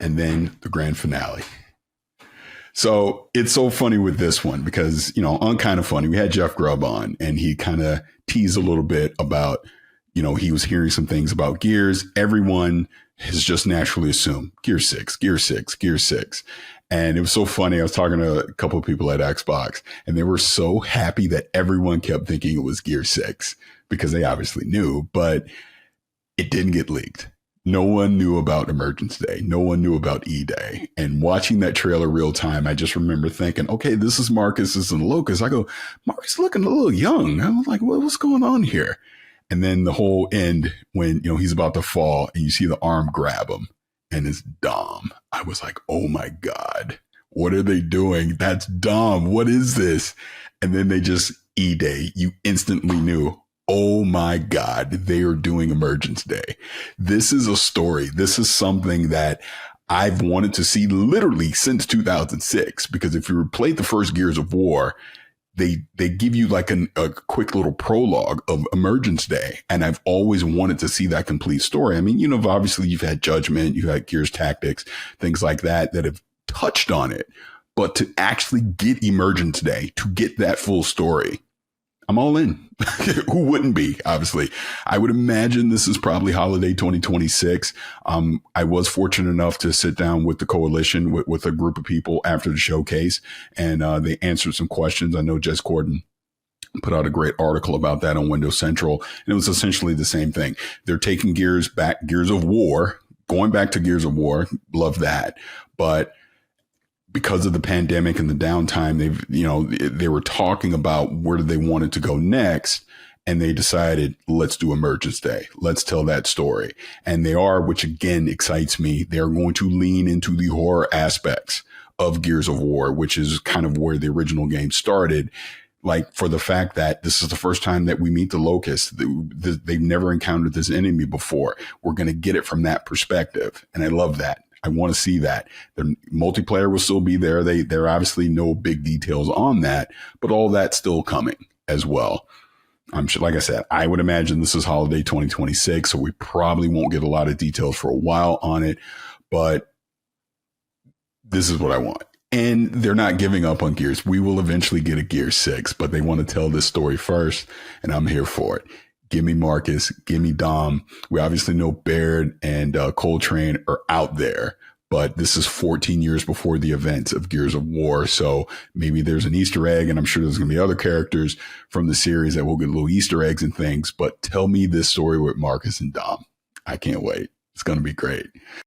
and then the grand finale. So it's so funny with this one because, on Kind of Funny, we had Jeff Grubb on and he kind of teased a little bit about, he was hearing some things about Gears. Everyone has just naturally assumed Gear 6, Gear 6, Gear 6. And it was so funny. I was talking to a couple of people at Xbox and they were so happy that everyone kept thinking it was Gear 6 because they obviously knew, but it didn't get leaked. No one knew about Emergence Day. No one knew about E-Day. And watching that trailer real time, I just remember thinking, okay, this is Marcus, this is Locust. I go, Marcus looking a little young. I was like, what's going on here? And then the whole end when, he's about to fall and you see the arm grab him and it's Dom. I was like, oh my God, what are they doing? That's Dom. What is this? And then they just E-Day. You instantly knew, oh my God, they are doing Emergence Day. This is a story. This is something that I've wanted to see literally since 2006, because if you played the first Gears of War, they give you like a quick little prologue of Emergence Day. And I've always wanted to see that complete story. I mean, obviously you've had Judgment, you've had Gears Tactics, things like that have touched on it. But to actually get Emergence Day, to get that full story, I'm all in. Who wouldn't be? Obviously, I would imagine this is probably holiday 2026. I was fortunate enough to sit down with the coalition with a group of people after the showcase, and they answered some questions. I know Jez Corden put out a great article about that on Windows Central, and it was essentially the same thing. They're taking Gears back, Gears of War, going back to Gears of War. Love that, but because of the pandemic and the downtime, they were talking about where they wanted to go next. And they decided, let's do Emergence Day. Let's tell that story. And they are, which again excites me, they're going to lean into the horror aspects of Gears of War, which is kind of where the original game started. Like, for the fact that this is the first time that we meet the Locust. They've never encountered this enemy before. We're going to get it from that perspective. And I love that. I want to see that. The multiplayer will still be there. There are obviously no big details on that, but all that's still coming as well. I'm sure, like I said, I would imagine this is holiday 2026, so we probably won't get a lot of details for a while on it, but this is what I want. And they're not giving up on Gears. We will eventually get a Gear 6, but they want to tell this story first, and I'm here for it. Give me Marcus, give me Dom. We obviously know Baird and Coltrane are out there, but this is 14 years before the events of Gears of War. So maybe there's an Easter egg, and I'm sure there's going to be other characters from the series that will get little Easter eggs and things. But tell me this story with Marcus and Dom. I can't wait. It's going to be great.